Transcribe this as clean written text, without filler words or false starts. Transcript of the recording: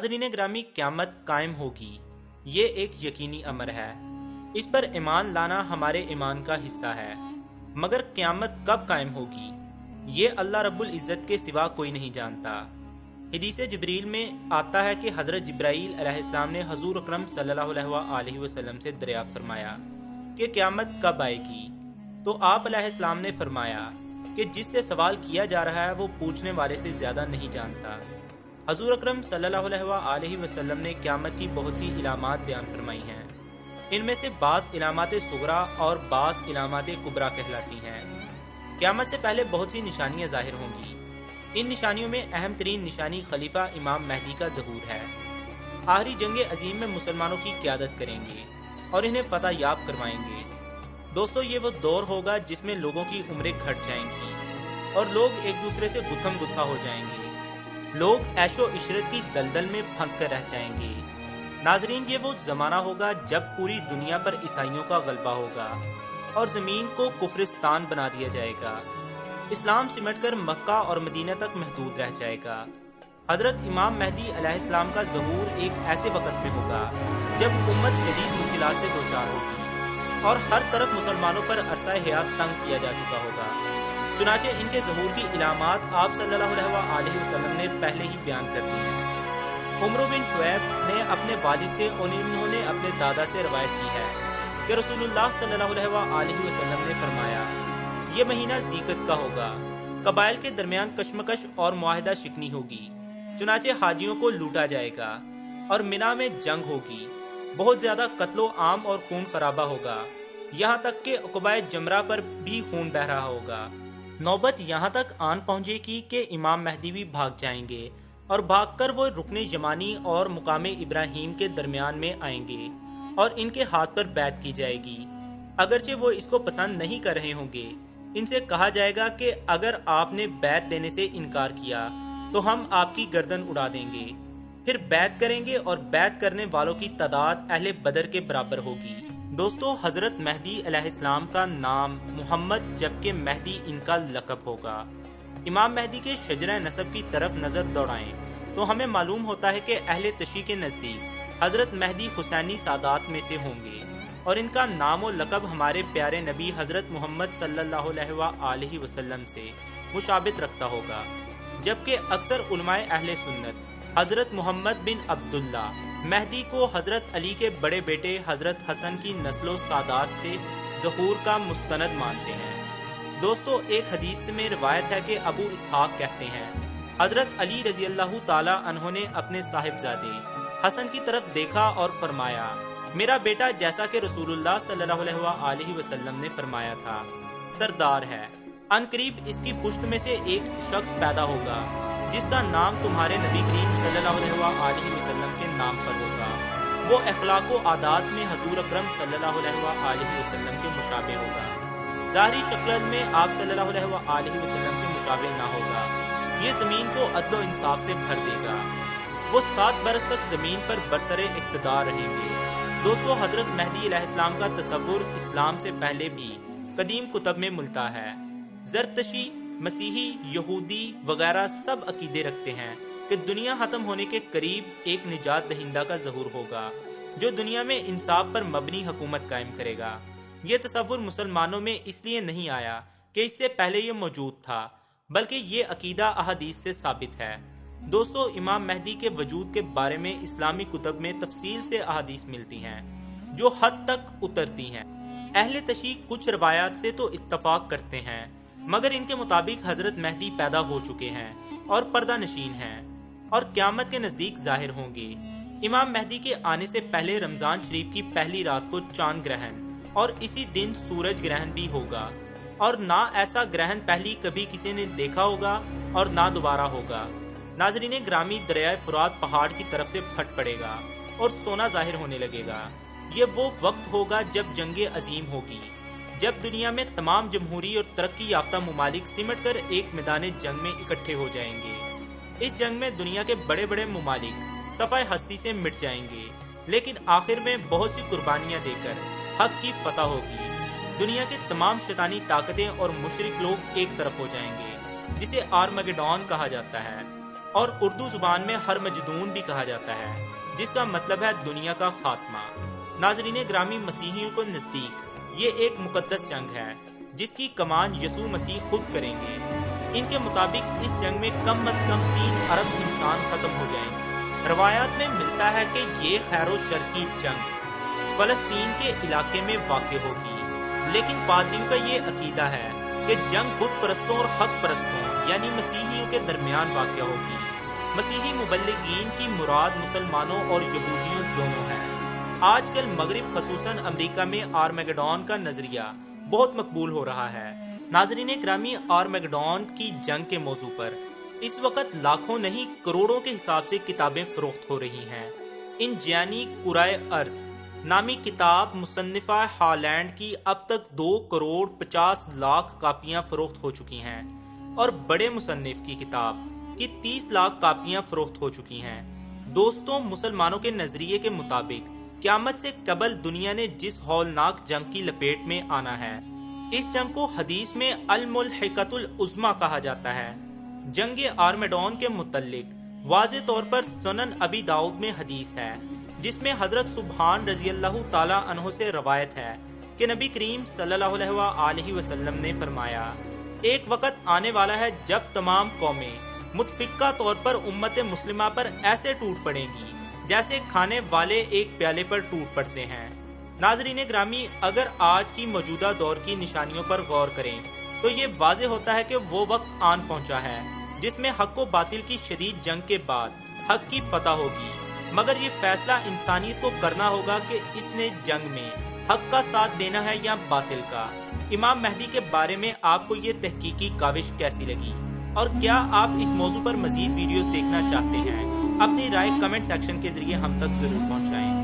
नाज़रीन ग्रामी, क़यामत कायम होगी, ये एक यकीनी अमर है। इस पर ईमान लाना हमारे ईमान का हिस्सा है। मगर क़यामत कब कायम होगी, ये अल्लाह रब्बुल इज़्ज़त के सिवा कोई नहीं जानता। हदीस जिब्रील में आता है कि हज़रत जिब्राईल अलैहिस्सलाम ने हज़ूर अकरम सल्लल्लाहु अलैहि वसल्लम से दरियाफ़्त फरमाया कि क़यामत कब आएगी। तो आप अलैहिस्सलाम ने फरमाया कि जिससे सवाल किया जा रहा है वो पूछने वाले से ज़्यादा नहीं जानता। हज़ूर अकरम सल्लल्लाहु अलैहि वसल्लम ने क़यामत की बहुत सी इलामात बयान फरमाई हैं। इनमें से बाज़ इलामात सुगरा और बाज़ इलामात कुबरा कहलाती हैं। क़यामत से पहले बहुत सी निशानियाँ ज़ाहिर होंगी। इन निशानियों में अहम तरीन निशानी खलीफा इमाम महदी का ज़हूर है। आखिरी जंग अजीम में मुसलमानों की क़यादत करेंगे और इन्हें फतह याब करवाएंगे। दोस्तों, ये वो दौर होगा जिसमें लोगों की उम्रें घट जाएंगी और लोग एक दूसरे से गुत्थम गुत्था हो जाएंगे। लोग ऐशो इशरत की दलदल में फंस कर रह जाएंगे। नाजरीन, ये वो ज़माना होगा जब पूरी दुनिया पर ईसाइयों का गलबा होगा और ज़मीन को कुफ्रिस्तान बना दिया जाएगा। इस्लाम सिमटकर मक्का और मदीना तक महदूद रह जाएगा। हज़रत इमाम महदी अलैहिस्सलाम का ज़हूर एक ऐसे वक़्त में होगा जब उम्मत शदीद मुश्किलात से दो चार होगी और हर तरफ मुसलमानों पर अरसा हयात तंग किया जा चुका होगा। चुनाचे इनके ज़हूर की इलामात आप सल्लल्लाहु अलैहि वसल्लम ने पहले ही बयान कर दी हैं। उमर बिन शुऐब ने अपने वालिद से और इन्होंने अपने दादा से रवायत की है कि रसूलुल्लाह सल्लल्लाहु अलैहि वसल्लम ने फरमाया, ये महीना ज़ीक़त का होगा। कबाइल के दरमियान कशमकश और मुआहिदा शिकनी होगी। चुनाचे हाजियों को लूटा जाएगा और मिना में जंग होगी। बहुत ज़्यादा कत्लो आम और खून खराबा होगा। यहाँ तक कि उक़बाए जमरा पर भी खून बह रहा होगा। नौबत यहाँ तक आन पहुँचेगी कि इमाम महदी भी भाग जाएंगे और भागकर वो रुकने यमानी और मुकामे इब्राहीम के दरमियान में आएंगे और इनके हाथ पर बैत की जाएगी। अगरचे वो इसको पसंद नहीं कर रहे होंगे, इनसे कहा जाएगा कि अगर आपने बैत देने से इनकार किया तो हम आपकी गर्दन उड़ा देंगे। फिर बैत करेंगे और बैत करने वालों की तादाद अहले बदर के बराबर होगी। दोस्तों, हज़रत महदी अलैहिस्सलाम का नाम मुहम्मद जबकि महदी इनका लक़ब होगा। इमाम महदी के शजरा नसब की तरफ नज़र दौड़ाएं तो हमें मालूम होता है कि अहले तशी के नज़दीक हज़रत महदी हुसैनी सादात में से होंगे और इनका नाम और लक़ब हमारे प्यारे नबी हज़रत मोहम्मद सल्लल्लाहु अलैहि वसल्लम से मुशाबित रखता होगा। जबकि अक्सर उलमाए अहले सुन्नत हज़रत मोहम्मद बिन अब्दुल्ला महदी को हज़रत अली के बड़े बेटे हज़रत हसन की नस्लो सादात से ज़हूर का मुस्तनद मानते हैं। दोस्तों, एक हदीस में रिवायत है कि अबू इसहाक कहते हैं, हज़रत अली रज़ी अल्लाह ताला अन्हो ने अपने साहिबजादे हसन की तरफ देखा और फरमाया, मेरा बेटा जैसा कि रसूलुल्लाह सल्लल्लाहु अलैहि वसल्लम ने फरमाया था सरदार है। अनकरीब इसकी पुश्त में से एक शख्स पैदा होगा जिसका नाम तुम्हारे नबी करीम सल्लल्लाहु अलैहि वसल्लम के नाम पर होगा। वो अखलाक व आदात में हजूर अकरम सल्लल्लाहु अलैहि वसल्लम के मुशाबे होगा। ज़ाहिरी शक्ल में आप सल्लल्लाहु अलैहि वसल्लम के मुशाबे ना होगा। ये ज़मीन को अदल व इंसाफ से भर देगा। वो 7 बरस तक ज़मीन पर बरसरे इक़्तिदार रहेंगे। दोस्तों, हज़रत महदी अलैहिस्सलाम का तसव्वुर इस्लाम से पहले भी कदीम कुतब में मिलता है। ज़रतशी, मसीही, यहूदी वगैरह सब अकीदे रखते हैं कि दुनिया ख़त्म होने के करीब एक निजात दहिंदा का ज़हूर होगा जो दुनिया में इंसाफ पर मबनी हुकूमत कायम करेगा। ये तसव्वुर मुसलमानों में इसलिए नहीं आया कि इससे पहले ये मौजूद था, बल्कि ये अकीदा अहादीस से साबित है। दोस्तों, इमाम महदी के वजूद के बारे में इस्लामी कुतब में तफसील से अहादीस मिलती हैं जो हद तक उतरती हैं। अहले तशी कुछ रवायात से तो इत्तफाक करते हैं, मगर इनके मुताबिक हज़रत महदी पैदा हो चुके हैं और पर्दा नशीन हैं और क़यामत के नज़दीक ज़ाहिर होंगे। इमाम महदी के आने से पहले रमज़ान शरीफ की पहली रात को चांद ग्रहण और इसी दिन सूरज ग्रहण भी होगा और ना ऐसा ग्रहण पहली कभी किसी ने देखा होगा और ना दोबारा होगा। नाज़रीन ग्रामी, दरिया फुरात पहाड़ की तरफ से फट पड़ेगा और सोना ज़ाहिर होने लगेगा। ये वो वक्त होगा जब जंग अजीम होगी, जब दुनिया में तमाम जमहूरी और तरक्की याफ्ता मुमालिक सिमट कर एक मैदान जंग में इकट्ठे हो जाएंगे। इस जंग में दुनिया के बड़े बड़े मुमालिक सफ़ाए हस्ती से मिट जाएंगे, लेकिन आखिर में बहुत सी कुर्बानियाँ देकर हक की फतह होगी। दुनिया के तमाम शैतानी ताकतें और मुशरिक लोग एक तरफ हो जाएंगे, जिसे आर्मगेडॉन कहा जाता है। اور اردو زبان میں ہر مجدون بھی کہا جاتا ہے، جس کا مطلب ہے دنیا کا خاتمہ۔ ناظرین گرامی، مسیحیوں کو نزدیک یہ ایک مقدس جنگ ہے جس کی کمان یسوع مسیح خود کریں گے۔ ان کے مطابق اس جنگ میں کم از کم 3 ارب انسان ختم ہو جائیں گے۔ روایات میں ملتا ہے کہ یہ خیر و شر کی جنگ فلسطین کے علاقے میں واقع ہوگی، لیکن پادریوں کا یہ عقیدہ ہے کہ جنگ بت پرستوں اور حق پرستوں یعنی مسیحیوں کے درمیان واقع ہوگی۔ مسیحی مبلغین کی مراد مسلمانوں اور یہودیوں دونوں ہے۔ آج کل مغرب خصوصاً امریکہ میں آرمیگڈون کا نظریہ بہت مقبول ہو رہا ہے۔ ناظرین اکرامی، آرمیگڈون کی جنگ کے موضوع پر اس وقت لاکھوں نہیں کروڑوں کے حساب سے کتابیں فروخت ہو رہی ہیں۔ انجیانی کرۂ ارض نامی کتاب مصنفہ ہالینڈ کی اب تک 2,50,00,000 کاپیاں فروخت ہو چکی ہیں، اور بڑے مصنف کی کتاب کی 30 لاکھ کاپیاں فروخت ہو چکی ہیں۔ دوستوں، مسلمانوں کے نظریے کے مطابق قیامت سے قبل دنیا نے جس ہولناک جنگ کی لپیٹ میں آنا ہے، اس جنگ کو حدیث میں الملحقۃ العظمیٰ کہا جاتا ہے۔ جنگ آرمیڈون کے متعلق واضح طور پر سنن ابی داؤد میں حدیث ہے، جس میں حضرت سبحان رضی اللہ تعالی عنہ سے روایت ہے کہ نبی کریم صلی اللہ علیہ وآلہ وسلم نے فرمایا، ایک وقت آنے والا ہے جب تمام قومیں متفقہ طور پر امت مسلمہ پر ایسے ٹوٹ پڑیں گی جیسے کھانے والے ایک پیالے پر ٹوٹ پڑتے ہیں۔ ناظرین گرامی، اگر آج کی موجودہ دور کی نشانیوں پر غور کریں تو یہ واضح ہوتا ہے کہ وہ وقت آن پہنچا ہے جس میں حق و باطل کی شدید جنگ کے بعد حق کی فتح ہوگی، مگر یہ فیصلہ انسانیت کو کرنا ہوگا کہ اس نے جنگ میں حق کا ساتھ دینا ہے یا باطل کا۔ امام مہدی کے بارے میں آپ کو یہ تحقیقی کاوش کیسی لگی، اور کیا آپ اس موضوع پر مزید ویڈیوز دیکھنا چاہتے ہیں؟ اپنی رائے کمنٹ سیکشن کے ذریعے ہم تک ضرور پہنچائیں۔